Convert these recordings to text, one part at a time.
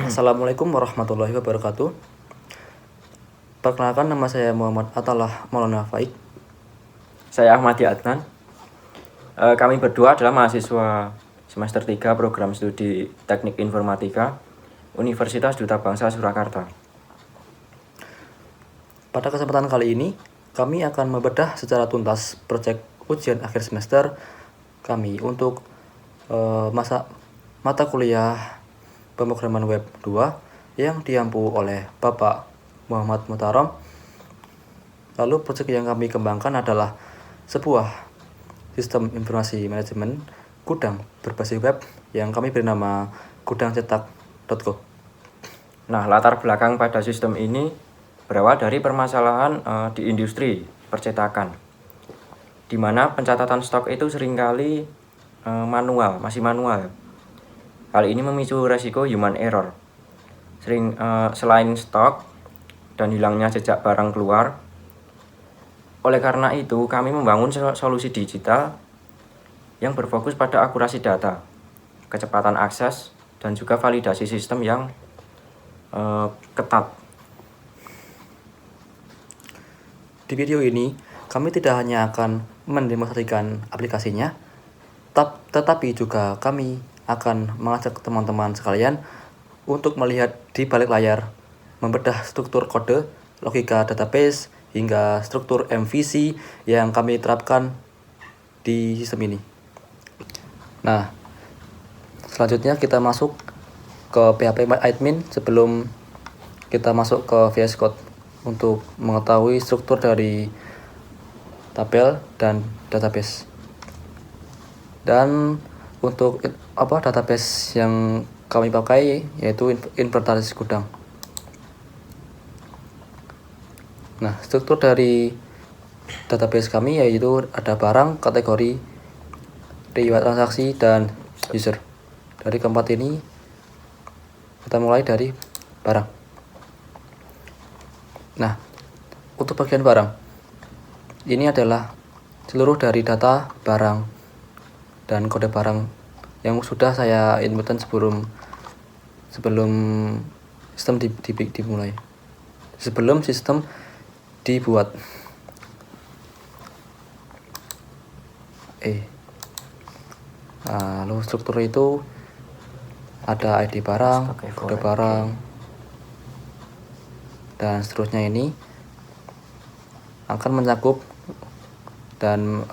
Assalamualaikum warahmatullahi wabarakatuh. Perkenalkan, nama saya Muhammad Atallah Maulana Faik. Saya Ahmadi Adnan. Kami berdua adalah mahasiswa semester 3 program studi Teknik Informatika Universitas Duta Bangsa Surakarta. Pada kesempatan kali ini, kami akan membedah secara tuntas proyek ujian akhir semester kami untuk mata kuliah pemrograman web 2 yang diampu oleh Bapak Muhammad Mutarom. Lalu proyek yang kami kembangkan adalah sebuah sistem informasi manajemen gudang berbasis web yang kami beri nama gudangcetak.co. Nah, latar belakang pada sistem ini berawal dari permasalahan di industri percetakan, di mana pencatatan stok itu seringkali masih manual. Hal ini memicu resiko human error. Selain stok dan hilangnya jejak barang keluar. Oleh karena itu, kami membangun solusi digital yang berfokus pada akurasi data, kecepatan akses, dan juga validasi sistem yang ketat. Di video ini, kami tidak hanya akan mendemonstrasikan aplikasinya, tetapi juga kami akan mengajak teman-teman sekalian untuk melihat di balik layar, membedah struktur kode, logika database, hingga struktur MVC yang kami terapkan di sistem ini. Nah, selanjutnya kita masuk ke PHP admin sebelum kita masuk ke VS Code untuk mengetahui struktur dari tabel dan database. Dan untuk database yang kami pakai yaitu inventaris gudang. Nah, struktur dari database kami yaitu ada barang, kategori, riwayat transaksi, dan user. Dari keempat ini kita mulai dari barang. Nah, untuk bagian barang, ini adalah seluruh dari data barang dan kode barang yang sudah saya inputkan sebelum sistem dimulai, sebelum sistem dibuat. Lalu struktur itu ada ID barang, kode barang, dan seterusnya. Ini akan mencakup dan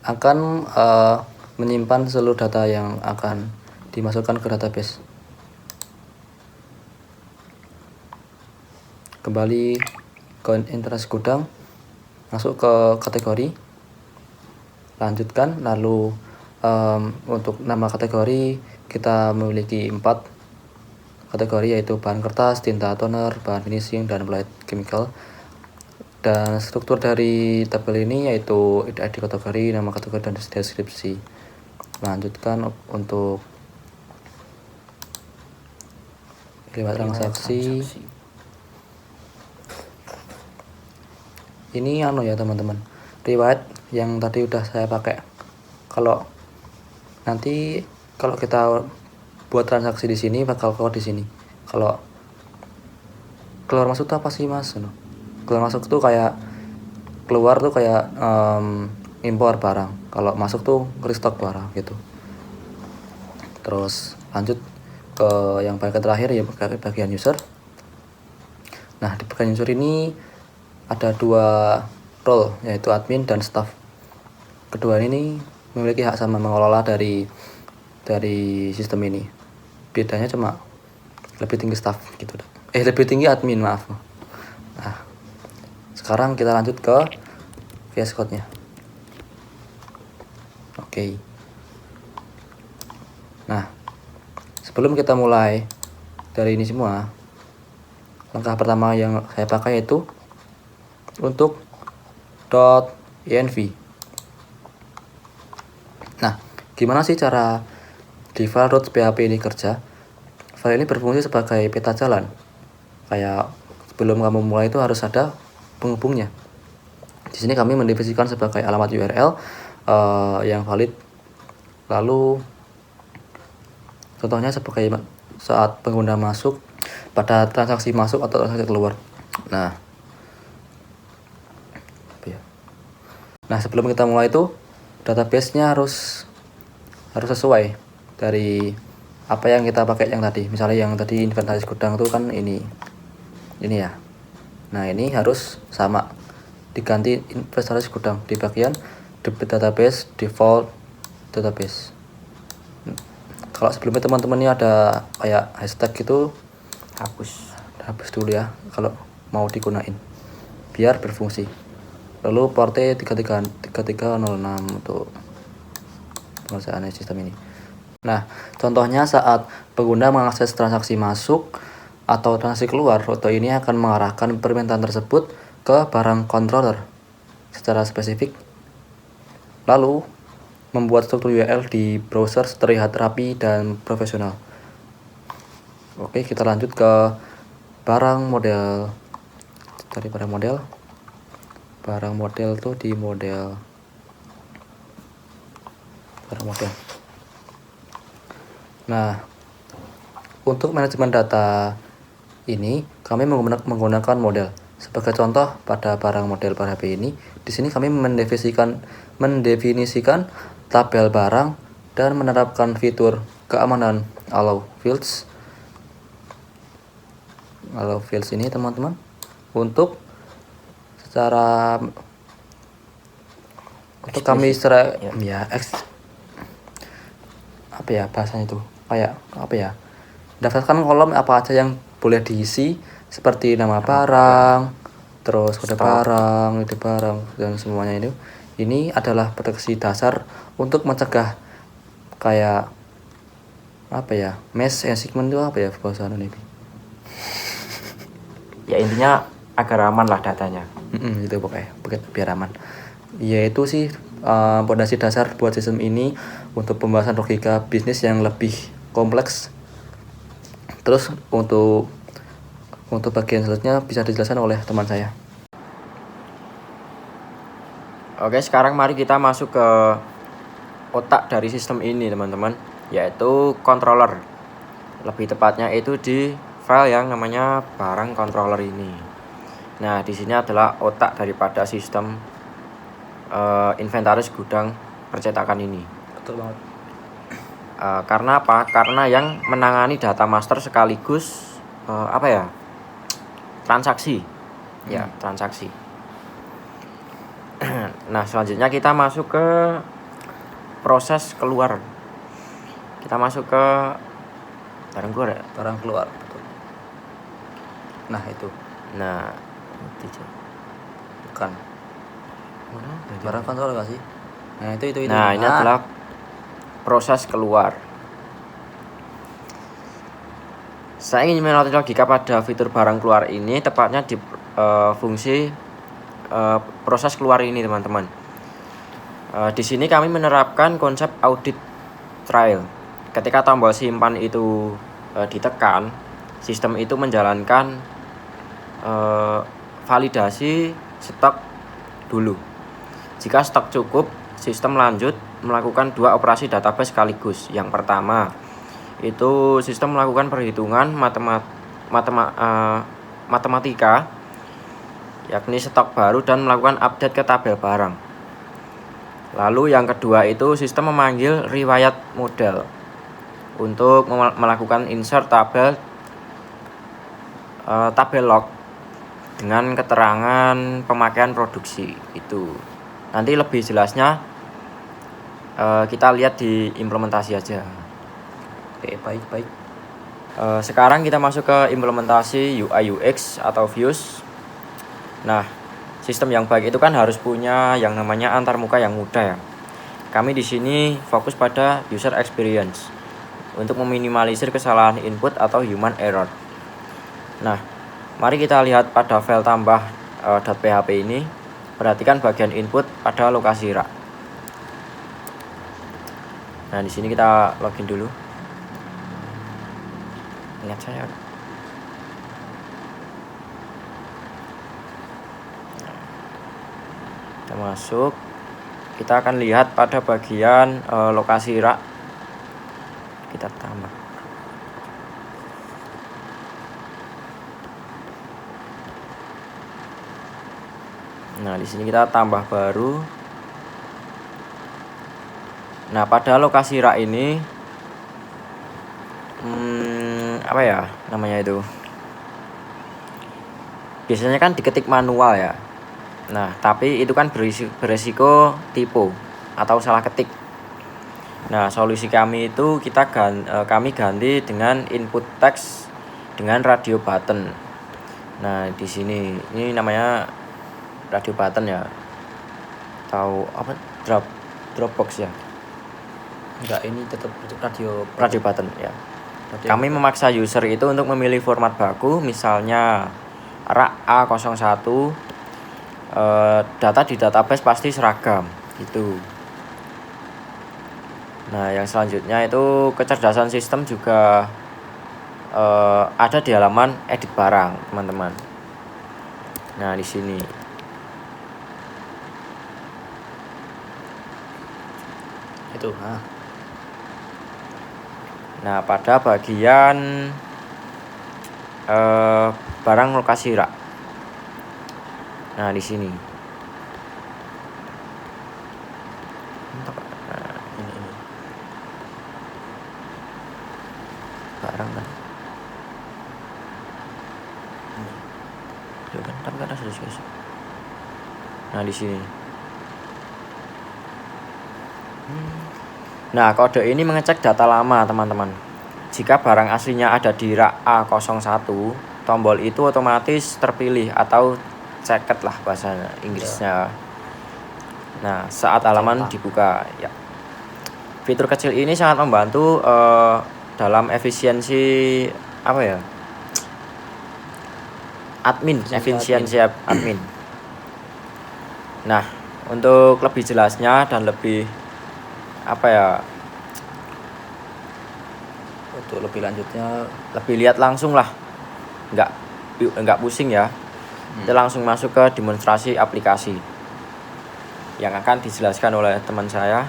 akan menyimpan seluruh data yang akan dimasukkan ke database. Kembali ke inventaris gudang, masuk ke kategori, lanjutkan. Lalu untuk nama kategori kita memiliki 4 kategori, yaitu bahan kertas, tinta toner, bahan finishing, dan applied chemical. Dan struktur dari tabel ini yaitu ID kategori, nama kategori, dan deskripsi. Lanjutkan untuk riwayat transaksi. Ini ya teman-teman, riwayat yang tadi udah saya pakai. Kalau kita buat transaksi di sini bakal keluar di sini. Kalau keluar masuk tuh apa sih mas? Keluar masuk tuh kayak keluar tuh kayak impor barang. Kalau masuk tuh restock barang gitu. Terus lanjut ke yang bagian terakhir, ya bagian user. Nah, di bagian user ini ada 2 role, yaitu admin dan staff. Kedua ini memiliki hak sama mengelola dari sistem ini. Bedanya cuma lebih tinggi staff gitu. Lebih tinggi admin, maaf. Nah, sekarang kita lanjut ke VS Code-nya. Oke. Nah, sebelum kita mulai dari ini semua, langkah pertama yang saya pakai yaitu untuk .env. Nah, gimana sih cara di file .php ini kerja? File ini berfungsi sebagai peta jalan. Kayak sebelum kamu mulai itu harus ada penghubungnya. Di sini kami mendefinisikan sebagai alamat URL yang valid. Lalu Contohnya sebagai saat pengguna masuk pada transaksi masuk atau transaksi keluar. Nah, sebelum kita mulai itu database-nya harus sesuai dari apa yang kita pakai yang tadi. Misalnya yang tadi inventaris gudang itu kan ini ya. Nah, ini harus sama, diganti inventaris gudang di bagian database default database. Kalau sebelumnya teman-teman ini ada kayak hashtag gitu, hapus dulu ya kalau mau digunain biar berfungsi. Lalu portnya 3306 untuk pengerjaan sistem ini. Nah, contohnya saat pengguna mengakses transaksi masuk atau transaksi keluar, rute ini akan mengarahkan permintaan tersebut ke barang controller secara spesifik. Lalu, membuat struktur URL di browser terlihat rapi dan profesional. Oke, kita lanjut ke barang model. Cari barang model. Barang model tuh di model. Barang model. Nah, untuk manajemen data ini kami menggunakan model. Sebagai contoh pada barang model pada HP ini, di sini kami mendefinisikan tabel barang dan menerapkan fitur keamanan allow fields ini teman-teman untuk kami secara bahasanya itu kayak daftarkan kolom apa aja yang boleh diisi seperti nama barang, terus kode barang, ide barang dan semuanya itu. Ini adalah proteksi dasar untuk mencegah kayak mass assignment itu bahasa Indonesia. Ya intinya agar aman lah datanya. Itu pokoknya biar aman. Yaitu sih fondasi dasar buat sistem ini untuk pembahasan logika bisnis yang lebih kompleks. Terus untuk bagian selanjutnya bisa dijelaskan oleh teman saya. Oke, sekarang mari kita masuk ke otak dari sistem ini teman-teman, yaitu controller. Lebih tepatnya itu di file yang namanya barang controller ini. Nah, di sini adalah otak daripada sistem inventaris gudang percetakan ini. Betul banget. Karena apa? Karena yang menangani data master sekaligus transaksi. Ya, transaksi. Nah, selanjutnya kita masuk ke proses keluar. Kita masuk ke barang keluar ya? Barang keluar, betul. Nah, itu. Nah, bukan. Barang kontrol enggak sih? Nah, itu. Nah, ini adalah proses keluar. Saya ingin melatih logika pada fitur barang keluar ini, tepatnya di fungsi proses keluar ini, teman-teman. Di sini kami menerapkan konsep audit trail. Ketika tombol simpan itu ditekan, sistem itu menjalankan validasi stok dulu. Jika stok cukup, sistem lanjut melakukan 2 operasi database sekaligus. Yang pertama, itu sistem melakukan perhitungan matematika, yakni stok baru, dan melakukan update ke tabel barang. Lalu yang kedua itu sistem memanggil riwayat model untuk melakukan insert tabel log dengan keterangan pemakaian produksi. Itu nanti lebih jelasnya kita lihat di implementasi aja. Oke, baik. Sekarang kita masuk ke implementasi UI UX atau views. Nah, sistem yang baik itu kan harus punya yang namanya antarmuka yang mudah ya. Kami di sini fokus pada user experience untuk meminimalisir kesalahan input atau human error. Nah, mari kita lihat pada file tambah .php ini. Perhatikan bagian input pada lokasi rak. Nah, di sini kita login dulu. Ingat saya. Kita masuk. Kita akan lihat pada bagian lokasi rak. Kita tambah. Nah, di sini kita tambah baru. Nah, pada lokasi rak ini apa ya namanya itu? Biasanya kan diketik manual ya. Nah, tapi itu kan beresiko typo atau salah ketik. Nah, solusi kami itu kami ganti dengan input teks dengan radio button. Nah, di sini ini namanya radio button ya. Tahu apa? Dropbox ya. Enggak, ini tetap Radio button ya. radio Kami memaksa user itu untuk memilih format baku, misalnya rak A01. Data di database pasti seragam gitu. Nah, yang selanjutnya itu kecerdasan sistem juga ada di halaman edit barang, teman-teman. Nah, di sini. itu. Nah, pada bagian barang lokasi rak. Nah, di sini. Nah, ini. Barang kan. Itu kan tapi ada guys. Nah, di sini. Nah, kode ini mengecek data lama, teman-teman. Jika barang aslinya ada di rak A01, tombol itu otomatis terpilih atau checked lah bahasa Inggrisnya. Nah, saat halaman dibuka ya. Fitur kecil ini sangat membantu dalam efisiensi apa ya? Efisiensi admin. Nah, untuk lebih jelasnya dan lebih apa ya? Untuk lebih lanjutnya lebih lihat langsung lah. Enggak pusing ya. Kita langsung masuk ke demonstrasi aplikasi yang akan dijelaskan oleh teman saya.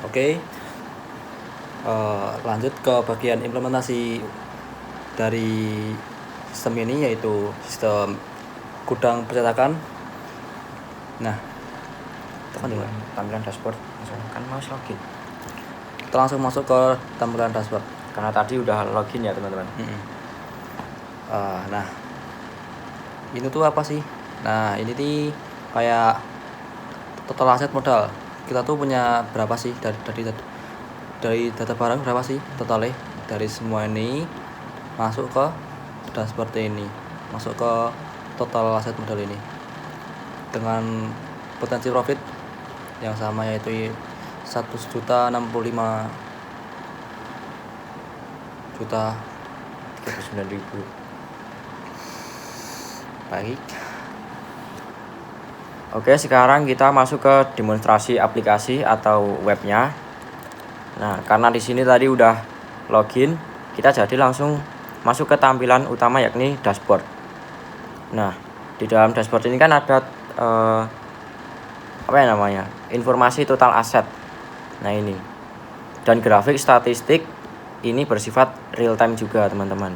Oke. Lanjut ke bagian implementasi dari sistem ini, yaitu sistem gudang percetakan. Nah, Tampilan dashboard kan mau login. kita langsung masuk ke tampilan dashboard Karena tadi udah login ya, teman-teman. Nah, ini tuh apa sih? Nah, ini nih kayak total aset modal. Kita tuh punya berapa sih dari data barang, berapa sih totalnya dari semua ini, masuk ke dashboard ini, masuk ke total aset modal ini dengan potensi profit yang sama, yaitu 1.065.000. Baik. Oke, sekarang kita masuk ke demonstrasi aplikasi atau webnya. Nah, karena di sini tadi udah login, kita jadi langsung masuk ke tampilan utama, yakni dashboard. Nah, di dalam dashboard ini kan ada apa ya namanya? Informasi total aset. Nah, ini. Dan grafik statistik ini bersifat real time juga, teman-teman.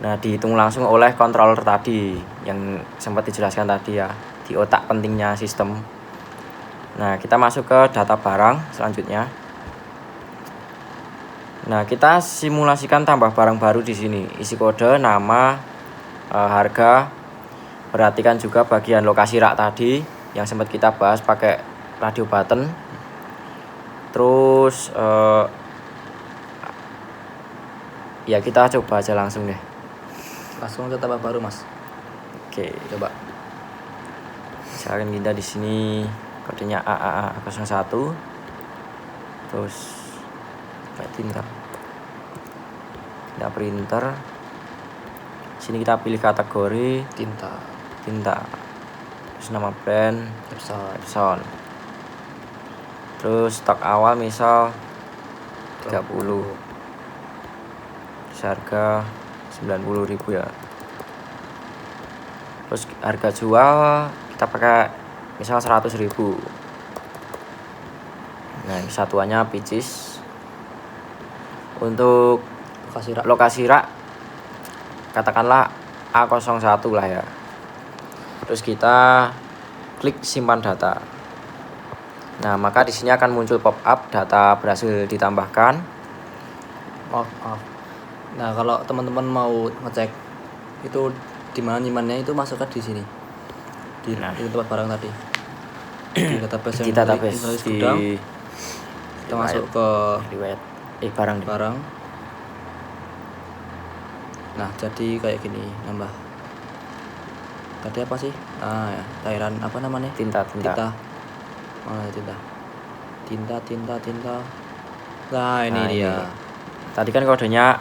Nah, dihitung langsung oleh controller tadi yang sempat dijelaskan tadi ya, di otak pentingnya sistem. Nah, kita masuk ke data barang selanjutnya. Nah, kita simulasikan tambah barang baru di sini. Isi kode, nama, harga. Perhatikan juga bagian lokasi rak tadi yang sempat kita bahas pakai radio button. Terus ya kita coba aja langsung deh. Langsung ke tambah baru, Mas. Oke, Coba. misalkan kita di sini kodenya AAA01. Terus tinta. Kita printer. Sini kita pilih kategori Tinta. Terus nama brand Epson. Terus stok awal misal 30. Terus harga 90.000 ya. Terus harga jual kita pakai misal 100.000. Nah, satuannya pieces. Untuk lokasi rak katakanlah A01 lah ya. Terus kita klik simpan data. Nah, maka di sini akan muncul pop-up data berhasil ditambahkan. Maaf. Nah, kalau teman-teman mau ngecek itu di mana nyimpannya, itu masukkan di sini. Di tempat barang tadi. Di database Di yang database inventaris di gudang. Kita masuk ke riwayat barang. Nah, jadi kayak gini nambah. Tadi apa sih? Ya, cairan apa namanya? Tinta. Mana tinta. Nah, ini dia. Tadi kan kodenya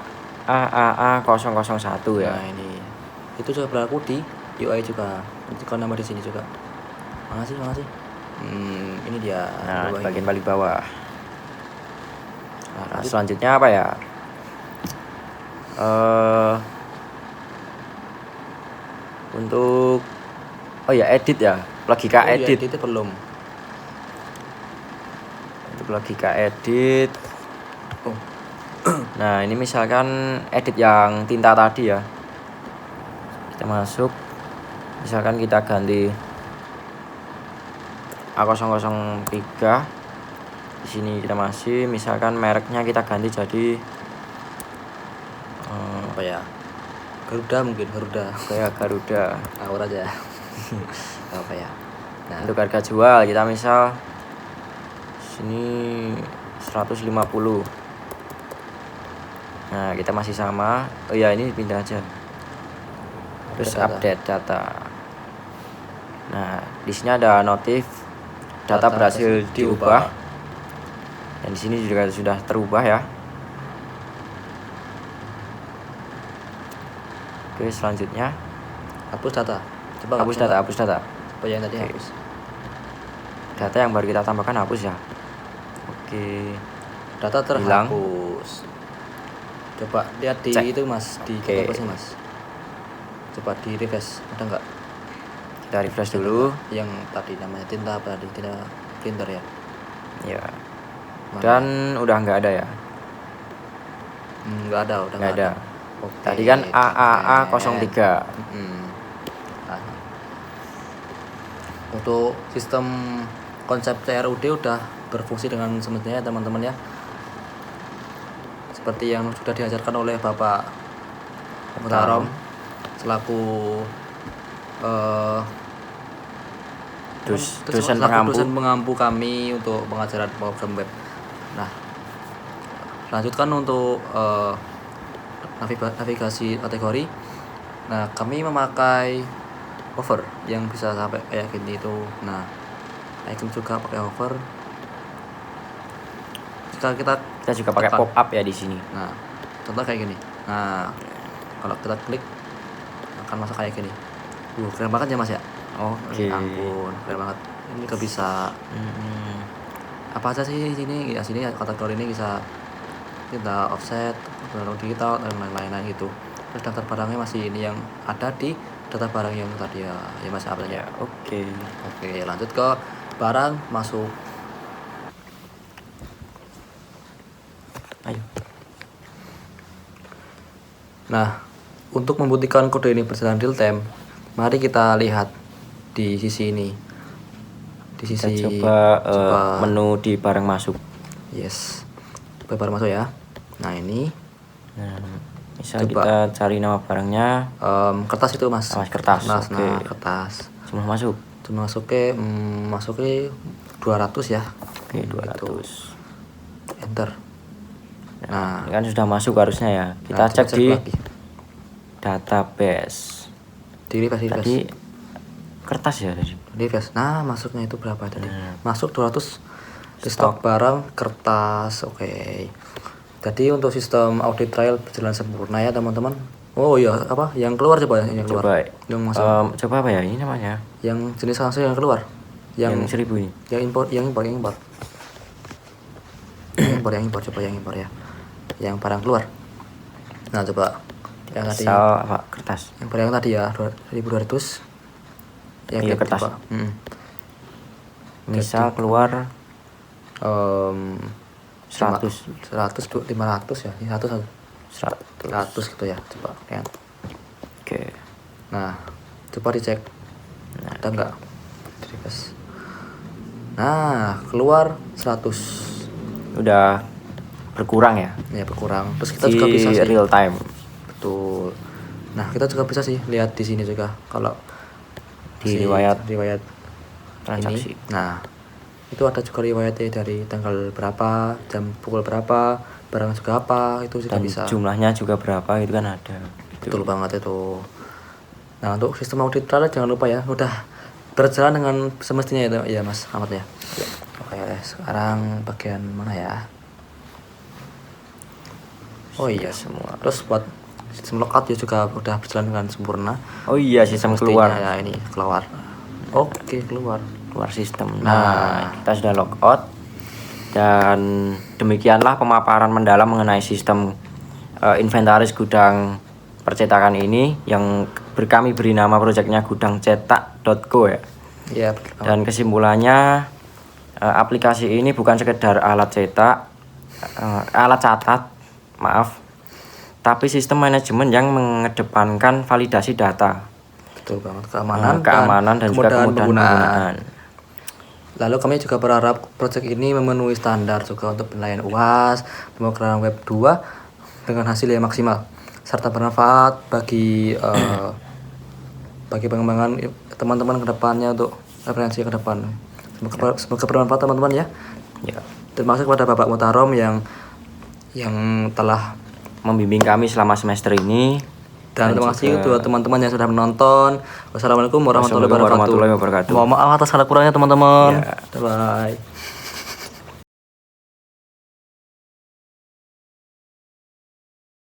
AAA001 ya. Nah, ini. Itu juga berlaku di UI juga. Nanti kalau nama di sini juga. Makasih. Ini dia. Nah, di bagian ini. paling bawah. Nah, selanjutnya apa ya? Untuk edit ya, logika edit. Editnya belum. Untuk logika edit. Nah, ini misalkan edit yang tinta tadi ya. Kita masuk. Misalkan kita ganti A003. Di sini kita masih, misalkan mereknya kita ganti jadi apa ya? Garuda mungkin, kayak Garuda. Awal aja. Apa ya? Nah, untuk harga jual kita misal sini 150. Nah, kita masih sama. Ini pindah aja. Terus update data. Nah, di sini ada notif data berhasil diubah. Dan di sini juga sudah terubah ya. Oke, selanjutnya hapus data. Hapus data. Apa yang tadi hapus? Data yang baru kita tambahkan hapus ya. Oke. Data terhapus. Coba lihat di itu Mas, di database Mas. Coba di refresh, ada enggak? Kita refresh dulu. Yang tadi namanya tinta apa tadi? Tinta printer ya. Ya. Dan udah nggak ada ya? Nggak ada. Oke. Tadi kan AAA03. Nah, untuk sistem konsep CRUD udah berfungsi dengan semestinya teman-teman ya. Seperti yang sudah diajarkan oleh Bapak Mutarom selaku dosen pengampu kami untuk pengajaran program web. Nah, lanjutkan untuk navigasi kategori. Nah, kami memakai hover yang bisa sampai kayak gini itu. Nah, icon juga pakai hover. Jika kita juga pakai pop up ya di sini. Nah, contoh kayak gini. Nah, kalau kita klik akan masuk kayak gini. Keren banget ya Mas ya. Oke. Ampun, keren banget. Ini juga bisa. Apa aja sih di sini? Ya sini kategori ini bisa kita offset, digital dan lain-lain gitu. Terus daftar barangnya masih ini yang ada di data barang yang tadi ya Mas apa aja. Oke, lanjut ke barang masuk. Ayo. Nah, untuk membuktikan kode ini berjalan real time, mari kita lihat di sisi ini. Di sisi kita coba menu di barang masuk. Yes. Barang masuk ya. Nah, ini. Nah, misal kita cari nama barangnya kertas itu Mas. Kertas. Nah, kertas. Jumlah masuk. Masuknya 200 ya. Oke, 200. Enter. Nah, ini kan sudah masuk harusnya ya. Kita cek di lagi. Database. Di refresh. Tadi kertas ya tadi. Refresh. Nah, masuknya itu berapa tadi? Masuk 200 di stok barang kertas. Oke. Jadi untuk sistem audit trial berjalan sempurna ya teman-teman. Oh iya, apa? Yang keluar coba ya, yang keluar. Yang masuk. Coba apa ya ini namanya? Yang jenis langsung yang keluar. Yang 1000 ini. Yang impor. Yang impor. Coba yang impor ya. Yang barang keluar. Nah, coba yang tadi apa? Kertas. Yang barang tadi ya 1200. Yang kertas. Misal jadi, keluar 500 ya. 100 gitu ya. Coba lihat. Nah, coba dicek. Ada nggak? Refresh. Nah, keluar 100. Udah berkurang ya Ya, berkurang. Terus kita di juga bisa sih. real time. Betul. Nah, kita juga bisa sih lihat di sini juga kalau Di si riwayat ini. transaksi. Nah, itu ada juga riwayatnya dari tanggal berapa, jam pukul berapa, barang juga apa, itu juga Dan bisa. jumlahnya juga berapa itu kan ada. Betul banget itu. Nah, untuk sistem audit trailer jangan lupa ya, udah berjalan dengan semestinya itu ya Mas Ahmad ya. Oke, sekarang bagian mana ya? Oh iya, semua. terus buat sistem logout ya juga udah berjalan dengan sempurna. Oh iya, sistem Semestinya keluar. ya, ini keluar. Oke, keluar. Keluar sistem. Nah. Kita sudah logout. Dan demikianlah pemaparan mendalam mengenai sistem inventaris gudang percetakan ini yang kami beri nama proyeknya gudangcetak.co ya. Ya, Dan kesimpulannya aplikasi ini bukan sekedar alat catat, tapi sistem manajemen yang mengedepankan validasi data, betul banget, keamanan dan juga kemudahan penggunaan. Lalu kami juga berharap proyek ini memenuhi standar juga untuk penilaian UAS, pemrograman web 2 dengan hasil yang maksimal serta bermanfaat bagi pengembangan teman-teman ke depannya untuk referensi ke depan. Semoga bermanfaat teman-teman ya. Ya. Terima kasih kepada Bapak Mutarom yang telah membimbing kami selama semester ini. Dan terima kasih buat teman-teman yang sudah menonton. Wassalamualaikum warahmatullahi wabarakatuh. Mohon maaf atas salah kurangnya teman-teman. Ya. Bye.